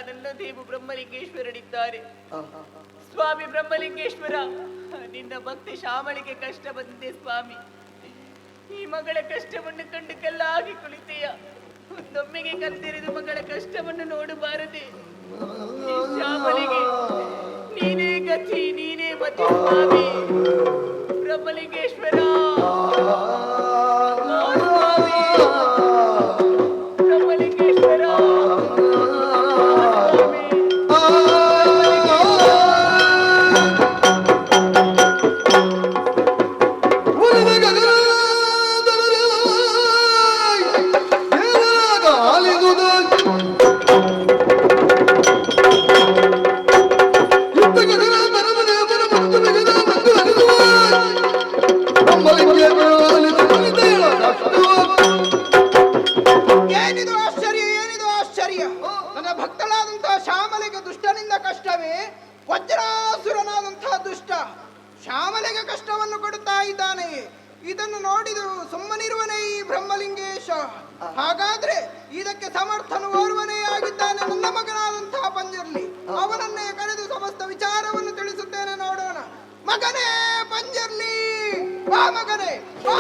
ನನ್ನ ದೇವು ಬ್ರಹ್ಮಲಿಂಗೇಶ್ವರನಿದ್ದಾರೆ. ಸ್ವಾಮಿ ಬ್ರಹ್ಮಲಿಂಗೇಶ್ವರ, ನಿನ್ನ ಭಕ್ತಿ ಶ್ಯಾಮಳಿಗೆ ಕಷ್ಟ ಬಂದಿದೆ ಸ್ವಾಮಿ. ಈ ಮಗಳ ಕಷ್ಟವನ್ನು ಕಂಡು ಕಲ್ಲಾಗಿ ಕುಳಿತೆಯ. ಒಂದೊಮ್ಮೆಗೆ ಕತ್ತಿರಿದು ಮಗಳ ಕಷ್ಟವನ್ನು ನೋಡಬಾರದೆ. ಈ ಶ್ಯಾಮಳಿಗೆ ನೀನೇ ಗತಿ, ನೀನೇ ಮತಿ ಸ್ವಾಮಿ ಬ್ರಹ್ಮಲಿಂಗೇಶ್ವರ. ಇದನ್ನು ನೋಡಿದು ಸುಮ್ಮನಿರುವನೇ ಈ ಬ್ರಹ್ಮಲಿಂಗೇಶ. ಹಾಗಾದ್ರೆ ಇದಕ್ಕೆ ಸಮರ್ಥನು ಓರ್ವನೇ ಆಗಿದ್ದಾನೆ ನನ್ನ ಮಗನಾದಂತಹ ಪಂಜರ್ಲಿ. ಅವನನ್ನೇ ಕರೆದು ಸಮಸ್ತ ವಿಚಾರವನ್ನು ತಿಳಿಸುತ್ತೇನೆ, ನೋಡೋಣ. ಮಗನೇ ಪಂಜರ್ಲಿ, ಬಾ ಮಗನೇ, ಬಾ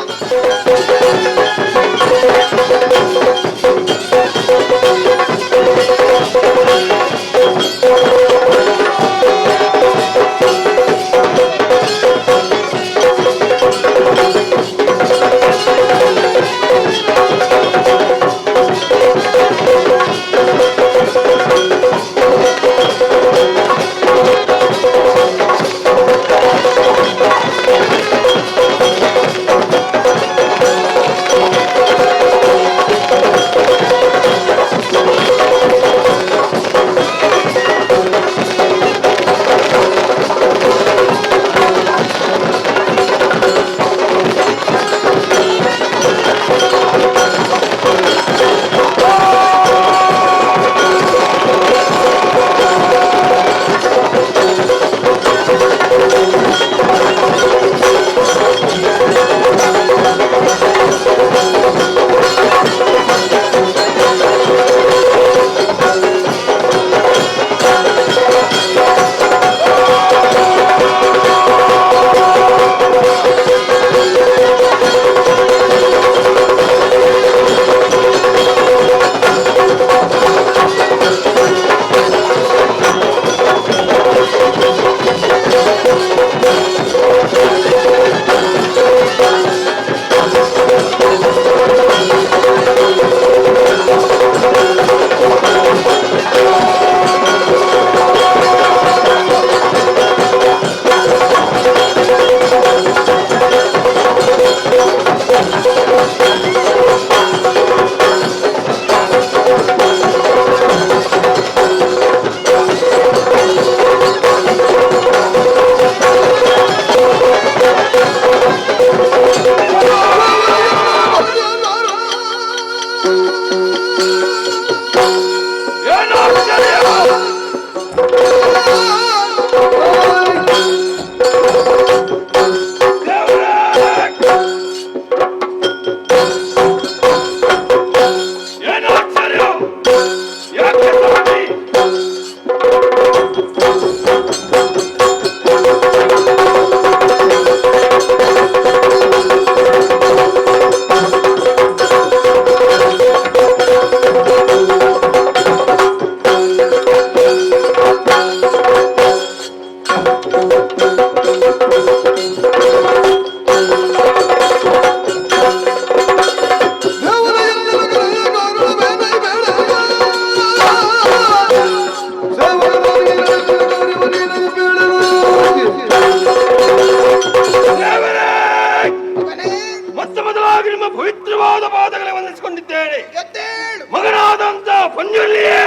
ಮಗನಾದಂತ ಪಂಜುಲಿಯೇ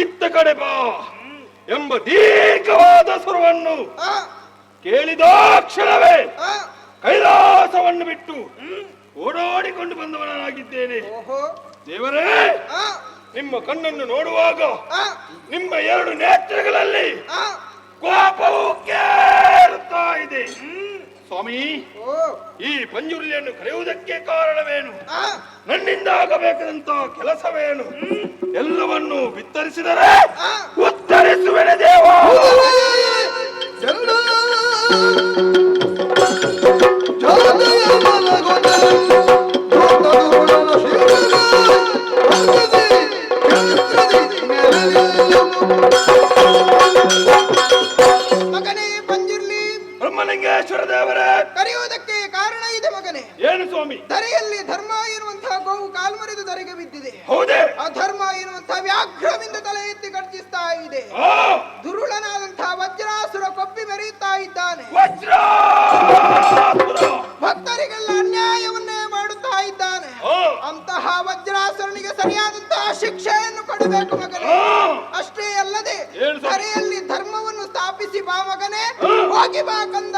ಇತ್ತ ಕಡೆ ಬಾ ಎಂಬ ದೀರ್ಘವಾದ ಸ್ವರವನ್ನು ಕೇಳಿದಾಕ್ಷಣವೇ ಕೈಲಾಸವನ್ನು ಬಿಟ್ಟು ಓಡಾಡಿಕೊಂಡು ಬಂದವನಾಗಿದ್ದೇನೆ. ದೇವರೇ, ನಿಮ್ಮ ಕಣ್ಣನ್ನು ನೋಡುವಾಗ ನಿಮ್ಮ ಎರಡು ನೇತ್ರಗಳಲ್ಲಿ ಕೋಪವು ಕೇಳುತ್ತಾ ಇದೆ. ಸ್ವಾಮಿ, ಈ ಪಂಜುರ್ಲಿಯನ್ನು ಕರೆಯುವುದಕ್ಕೆ ಕಾರಣವೇನು? ನನ್ನಿಂದ ನನ್ನಿಂದ ಆಗಬೇಕಾದಂತ ಕೆಲಸವೇನು? ಎಲ್ಲವನ್ನು ಬಿತ್ತರಿಸಿದರೆ ಉತ್ತರಿಸುವೆನೆ ದೇವ. ಮಗನೇ ಪಂಜುರ್ಲಿ, ಬ್ರಹ್ಮಲಿಂಗೇಶ್ವರ ದೇವರೇ, ಕರೆಯುವುದಕ್ಕೆ ಕಾರಣ ಇದೆ ಮಗನೇ. ಏನು ಸ್ವಾಮಿ? ಧರೆಯಲ್ಲಿ ಧರ್ಮ ಎನ್ನುವಂತಹ ಗೋವು ಕಾಲ್ಮರಿದು ಧರೆಗೆ ಬಿದ್ದಿದೆ. ಹೌದೇ? ಅಧರ್ಮ ಎನ್ನುವಂತಹ ವ್ಯಾಘ್ರವಿಂದ ತಲೆ ಎತ್ತಿ ಗರ್ಜಿಸ್ತಾ ಇದೆ. ದುರುಳನಾದಂತಹ ವಜ್ರಾಸುರ ಕೊಪ್ಪಿ ಮೆರೆಯುತ್ತಾ ಇದ್ದಾನೆ. ಭಕ್ತರಿಗೆಲ್ಲ ಅನ್ಯಾಯವನ್ನೇ ಮಾಡುತ್ತಾ ಇದ್ದಾನೆ. ಅಂತಹ ವಜ್ರಾಸುರನಿಗೆ ಸರಿಯಾದಂತಹ ಶಿಕ್ಷೆಯನ್ನು ಕೊಡಬೇಕು ಮಗನೇ. ಅಷ್ಟೇ ಅಲ್ಲದೆ ಧರೆಯಲ್ಲಿ ಧರ್ಮವನ್ನು ಸ್ಥಾಪಿಸಿ ಬಾ ಮಗನೇ, ಹೋಗಿ ಬಾ ಕಂದ.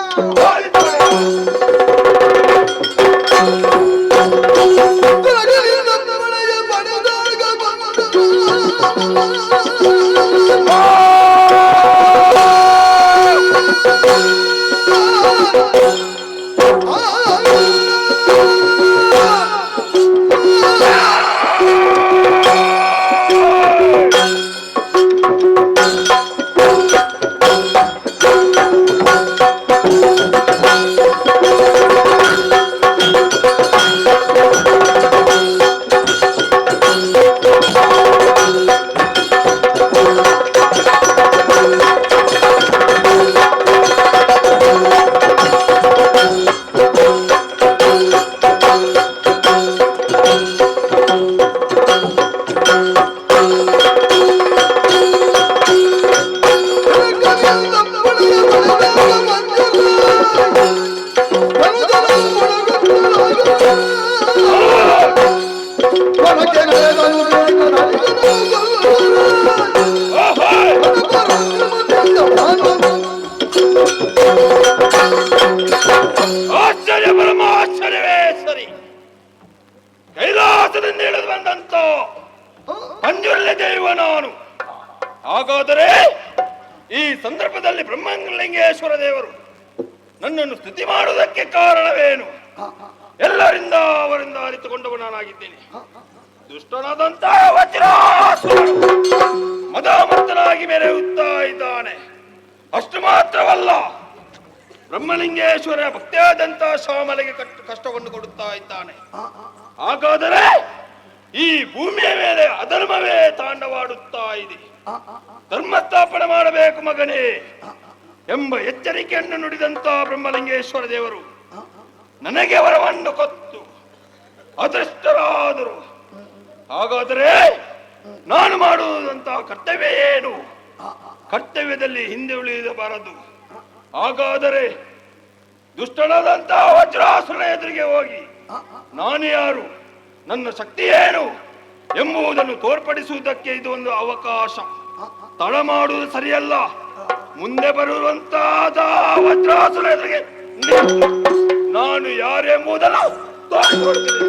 ಆಶ್ಚರ್ಯ ಪರಮಾಶ್ಚರ್ಯವೇ ಸರಿ. ಕೈಲಾಸದಿಂದ ಇಳಿದು ಬಂದಂತ ಪಂಜುರ್ಲಿ ದೇವ ನಾನು. ಹಾಗಾದರೆ ಈ ಸಂದರ್ಭದಲ್ಲಿ ಬ್ರಹ್ಮಲಿಂಗೇಶ್ವರ ದೇವರು ನನ್ನನ್ನು ಸ್ತುತಿ ಮಾಡುವುದಕ್ಕೆ ಕಾರಣವೇನು? ಎಲ್ಲರಿಂದ ಅವರಿಂದ ಅರಿತುಕೊಂಡವ ನಾನಾಗಿದ್ದೇನೆ. ದುಷ್ಟನಾದಂತ ವಜ್ರಾಸುರನು ಮದಮತ್ತನಾಗಿ ಮೆರೆಯುತ್ತಾ ಇದ್ದಾನೆ. ಅಷ್ಟು ಮಾತ್ರವಲ್ಲ, ಬ್ರಹ್ಮಲಿಂಗೇಶ್ವರ ಭಕ್ತಿಯಾದಂತ ಶ್ಯಾಮಲೆಗೆ ಕಷ್ಟವನ್ನು ಕೊಡುತ್ತಾ ಇದ್ದಾನೆ. ಹಾಗಾದರೆ ಈ ಭೂಮಿಯ ಮೇಲೆ ಅಧರ್ಮವೇ ತಾಂಡವಾಡುತ್ತಾ ಇದೆ. ಧರ್ಮ ಸ್ಥಾಪನೆ ಮಾಡಬೇಕು ಮಗನೇ ಎಂಬ ಎಚ್ಚರಿಕೆಯನ್ನು ನುಡಿದಂತ ಬ್ರಹ್ಮಲಿಂಗೇಶ್ವರ ದೇವರು ನನಗೆ ವರವನ್ನು ಕೊಟ್ಟು ಅದೃಷ್ಟರಾದರು. ಹಾಗಾದರೆ ನಾನು ಮಾಡುವುದಂತಹ ಕರ್ತವ್ಯ ಏನು? ಕರ್ತವ್ಯದಲ್ಲಿ ಹಿಂದೆ ಉಳಿಯಬಾರದು. ಹಾಗಾದರೆ ದುಷ್ಟನಾದಂತಹ ವಜ್ರಾಸುರನ ಎದುರಿಗೆ ಹೋಗಿ ನಾನು ಯಾರು, ನನ್ನ ಶಕ್ತಿ ಏನು ಎಂಬುದನ್ನು ತೋರ್ಪಡಿಸುವುದಕ್ಕೆ ಇದು ಒಂದು ಅವಕಾಶ. ತಡ ಮಾಡುವುದು ಸರಿಯಲ್ಲ. ಮುಂದೆ ಬರುವಂತಹ ವಜ್ರಾಸುರ ಎದುರಿಗೆ ನಾನು ಯಾರೆಂಬುದನ್ನು ತೋರಿಸಿಕೊಡುತ್ತೇನೆ.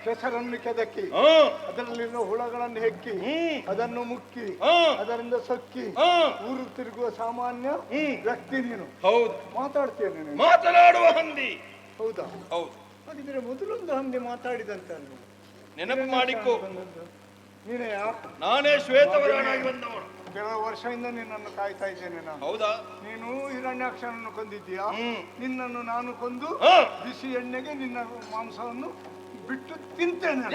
ಕೆಸರನ್ನು ಕೆದಕಿ ಅದರಲ್ಲಿರುವ ಹುಳಗಳನ್ನು ಹೆಕ್ಕಿ ಅದನ್ನು ಮುಕ್ಕಿ ಅದರಿಂದ ಸೊಕ್ಕಿ ಊರು ತಿರುಗುವ ಸಾಮಾನ್ಯ ವ್ಯಕ್ತಿ ನೀನು. ಹೌದು, ಮಾತಾಡ್ತೇನೆ ನೀನು. ಮಾತನಾಡುವ ಹಂದಿ. ಹೌದಾ? ಹೌದು. ಹಾಗಿದ್ರೆ ಮೊದಲೊಂದು ಹಂದಿ ಮಾತಾಡಿದಂತ ನೆನಪು ಮಾಡಿಕೋ. ನೀನೇ ನಾನೇ ಶ್ವೇತವರನಾಗಿ ಬಂದವನು. ಕೆಲವು ವರ್ಷದಿಂದ ನಿನ್ನನ್ನು ಕಾಯ್ತಾ ಇದ್ದೇನೆ ನಾನು. ಹೌದಾ? ನೀನು ಹಿರಣ್ಯಾಕ್ಷನನ್ನು ಕೊಂದಿದ್ದೀಯಾ? ಹ್ಮ್. ನಿನ್ನನ್ನು ನಾನು ಕೊಂದು ಹ. ಬಿಸಿ ಎಣ್ಣೆಗೆ ನಿನ್ನ ಮಾಂಸವನ್ನು ಬಿಟ್ಟು ತಿಂತೇನೆ.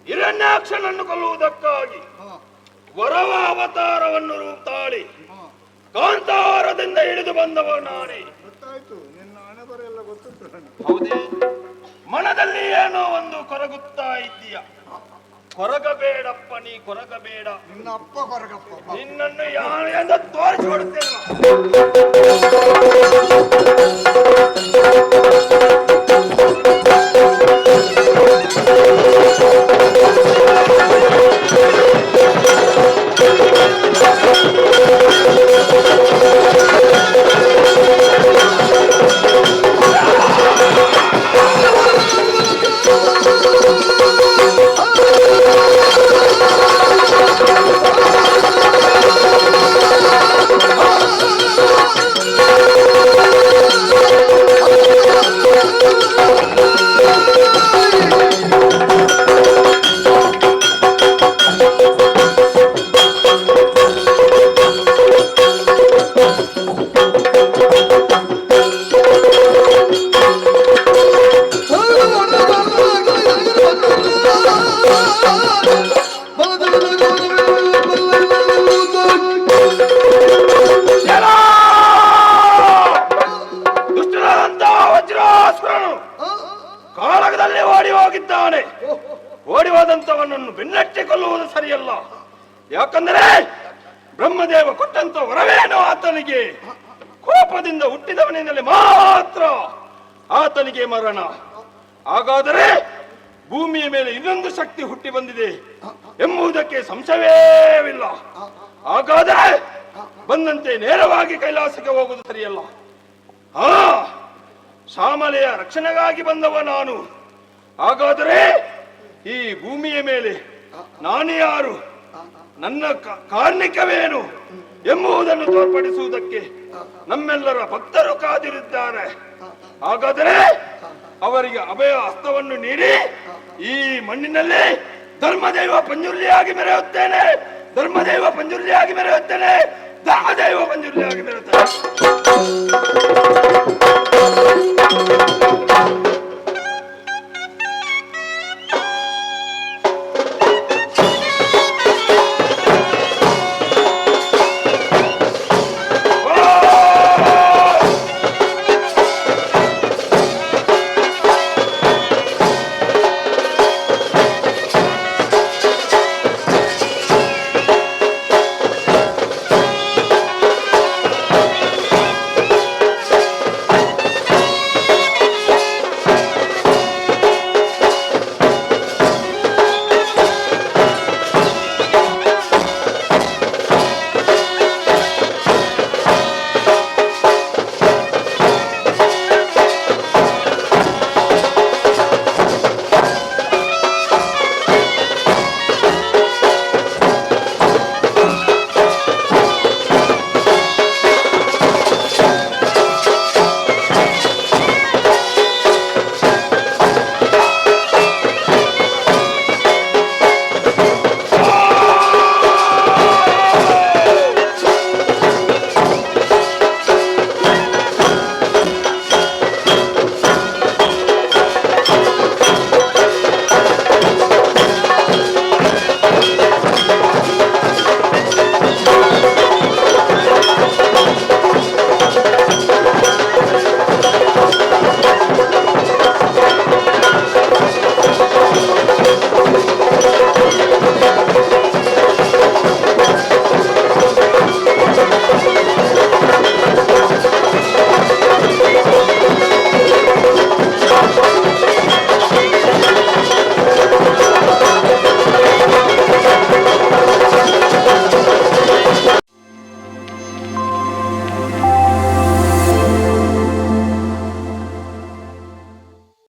ಹಿರಣ್ಯಾಕ್ಷನನ್ನು ಕೊಲ್ಲುವುದಕ್ಕಾಗಿ ವರವ ಅವತಾರವನ್ನು ತಾಳಿ ಕಾಂತಾರದಿಂದ ಇಳಿದು ಬಂದವ ನಾನೇ. ಗೊತ್ತಾಯ್ತು, ನಿನ್ನ ಹಣೆ ಬರೆಲ್ಲ ಗೊತ್ತುಂಟು ನನಗೆ. ಹೌದೇ? ಮನದಲ್ಲಿ ಏನೋ ಒಂದು ಕೊರಗುತ್ತಾ ಇದ್ದೀಯ. ಕೊರಗಬೇಡಪ್ಪ, ನೀ ಕೊರಗಬೇಡ. ನಿನ್ನ ಅಪ್ಪ ಕೊರಗಪ್ಪ. ನಿನ್ನನ್ನು ಯಾರು ಎಂದು ತೋರಿಸಿಬಿಡುತ್ತೇನೆ. ಕಾಳಗದಲ್ಲಿ ಓಡಿ ಹೋಗಿದ್ದಾನೆ. ಓಡಿ ಹೋದಂತವನನ್ನು ಬೆನ್ನಟ್ಟಿ ಕೊಲ್ಲುವುದು ಸರಿಯಲ್ಲ. ಯಾಕಂದರೆ ಬ್ರಹ್ಮದೇವ ಕೊಟ್ಟಂತ ವರವೇನು ಆತನಿಗೆ. ಕೋಪದಿಂದ ಹುಟ್ಟಿದವನಿಂದಲೇ ಮಾತ್ರ ಆತನಿಗೆ ಮರಣ. ಹಾಗಾದರೆ ಭೂಮಿಯ ಮೇಲೆ ಇನ್ನೊಂದು ಶಕ್ತಿ ಹುಟ್ಟಿ ಬಂದಿದೆ ಎಂಬುದಕ್ಕೆ ಸಂಶಯವೇವಿಲ್ಲ. ಹಾಗಾದರೆ ಬಂದಂತೆ ನೇರವಾಗಿ ಕೈಲಾಸಕ್ಕೆ ಹೋಗುವುದು ಸರಿಯಲ್ಲ. ಶ್ಯಾಮಲೆಯ ರಕ್ಷಣೆಗಾಗಿ ಬಂದವ ನಾನು. ಹಾಗಾದರೆ ಈ ಭೂಮಿಯ ಮೇಲೆ ನಾನು ಯಾರು, ನನ್ನ ಕಾರ್ಣಿಕವೇನು ಎಂಬುದನ್ನು ತೋರ್ಪಡಿಸುವುದಕ್ಕೆ ನಮ್ಮೆಲ್ಲರ ಭಕ್ತರು ಕಾದಿರುತ್ತಾರೆ. ಹಾಗಾದರೆ ಅವರಿಗೆ ಅಭಯ ಹಸ್ತವನ್ನು ನೀಡಿ ಈ ಮಣ್ಣಿನಲ್ಲಿ ಧರ್ಮದೈವ ಪಂಜುರ್ಲಿಯಾಗಿ ಮೆರೆಯುತ್ತೇನೆ. ಧರ್ಮದೈವ ಪಂಜುರ್ಲಿಯಾಗಿ ಮೆರೆಯುತ್ತೇನೆ. ಧರ್ಮದೈವ ಪಂಜುರ್ಲಿಯಾಗಿ ಮೆರೆಯುತ್ತೇನೆ.